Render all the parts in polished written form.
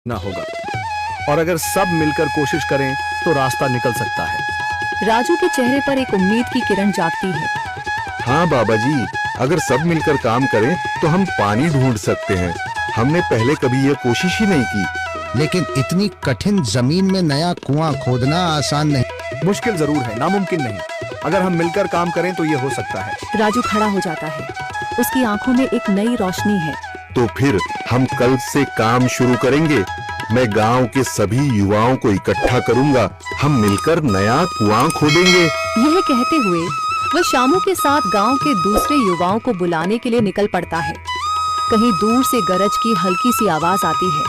ना होगा, और अगर सब मिलकर कोशिश करें तो रास्ता निकल सकता है। राजू के चेहरे पर एक उम्मीद की किरण जागती है। हाँ बाबा जी, अगर सब मिलकर काम करें तो हम पानी ढूंढ सकते हैं। हमने पहले कभी ये कोशिश ही नहीं की। लेकिन इतनी कठिन जमीन में नया कुआं खोदना आसान नहीं। मुश्किल जरूर है, नामुमकिन नहीं। अगर हम मिलकर काम करें तो ये हो सकता है। राजू खड़ा हो जाता है। उसकी आंखों में एक नई रोशनी है। तो फिर हम कल से काम शुरू करेंगे। मैं गांव के सभी युवाओं को इकट्ठा करूंगा। हम मिलकर नया कुआं खोदेंगे। यह कहते हुए वह शामू के साथ गांव के दूसरे युवाओं को बुलाने के लिए निकल पड़ता है। कहीं दूर से गरज की हल्की सी आवाज आती है,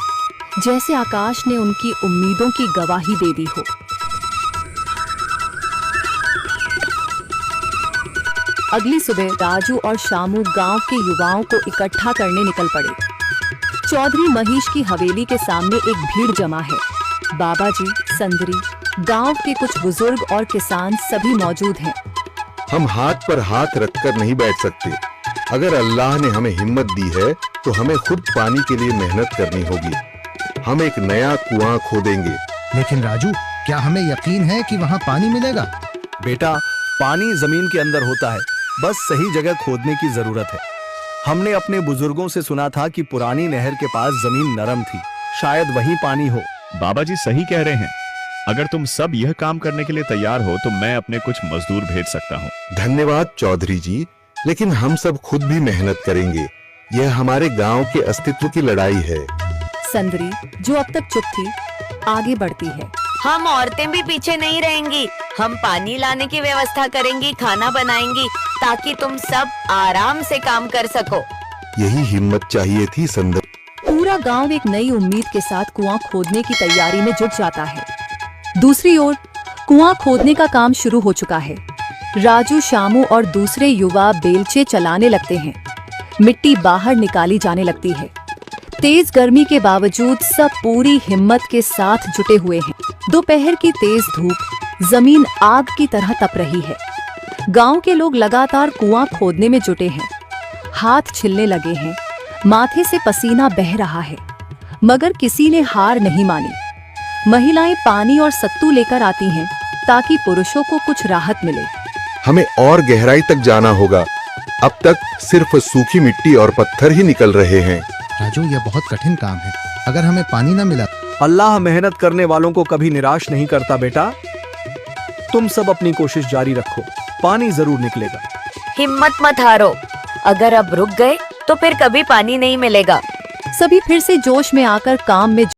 जैसे आकाश ने उनकी उम्मीदों की गवाही दे दी हो। अगली सुबह राजू और शामू गांव के युवाओं को इकट्ठा करने निकल पड़े। चौधरी महेश की हवेली के सामने एक भीड़ जमा है। बाबा जी, संदरी, गांव के कुछ बुजुर्ग और किसान सभी मौजूद हैं। हम हाथ पर हाथ रखकर नहीं बैठ सकते। अगर अल्लाह ने हमें हिम्मत दी है तो हमें खुद पानी के लिए मेहनत करनी होगी। हम एक नया कुआं खोदेंगे। लेकिन राजू, क्या हमें यकीन है कि वहाँ पानी मिलेगा? बेटा, पानी जमीन के अंदर होता है, बस सही जगह खोदने की जरूरत है। हमने अपने बुजुर्गों से सुना था कि पुरानी नहर के पास जमीन नरम थी, शायद वहीं पानी हो। बाबा जी सही कह रहे हैं। अगर तुम सब यह काम करने के लिए तैयार हो तो मैं अपने कुछ मजदूर भेज सकता हूँ। धन्यवाद चौधरी जी, लेकिन हम सब खुद भी मेहनत करेंगे। यह हमारे गांव के अस्तित्व की लड़ाई है। संदरी, जो अब तक चुप थी, आगे बढ़ती है। हम औरतें भी पीछे नहीं रहेंगी। हम पानी लाने की व्यवस्था करेंगी, खाना बनाएंगी, ताकि तुम सब आराम से काम कर सको। यही हिम्मत चाहिए थी संदर। पूरा गांव एक नई उम्मीद के साथ कुआं खोदने की तैयारी में जुट जाता है। दूसरी ओर कुआं खोदने का काम शुरू हो चुका है। राजू, शामू और दूसरे युवा बेलचे चलाने लगते हैं। मिट्टी बाहर निकाली जाने लगती है। तेज गर्मी के बावजूद सब पूरी हिम्मत के साथ जुटे हुए हैं। दोपहर की तेज धूप जमीन आग की तरह तप रही है। गांव के लोग लगातार कुआं खोदने में जुटे हैं। हाथ छिलने लगे हैं, माथे से पसीना बह रहा है, मगर किसी ने हार नहीं मानी। महिलाएं पानी और सत्तू लेकर आती हैं ताकि पुरुषों को कुछ राहत मिले। हमें और गहराई तक जाना होगा। अब तक सिर्फ सूखी मिट्टी और पत्थर ही निकल रहे हैं। राजू, यह बहुत कठिन काम है। अगर हमें पानी न मिला? अल्लाह मेहनत करने वालों को कभी निराश नहीं करता बेटा। तुम सब अपनी कोशिश जारी रखो, पानी जरूर निकलेगा। हिम्मत मत हारो। अगर अब रुक गए तो फिर कभी पानी नहीं मिलेगा। सभी फिर से जोश में आकर काम में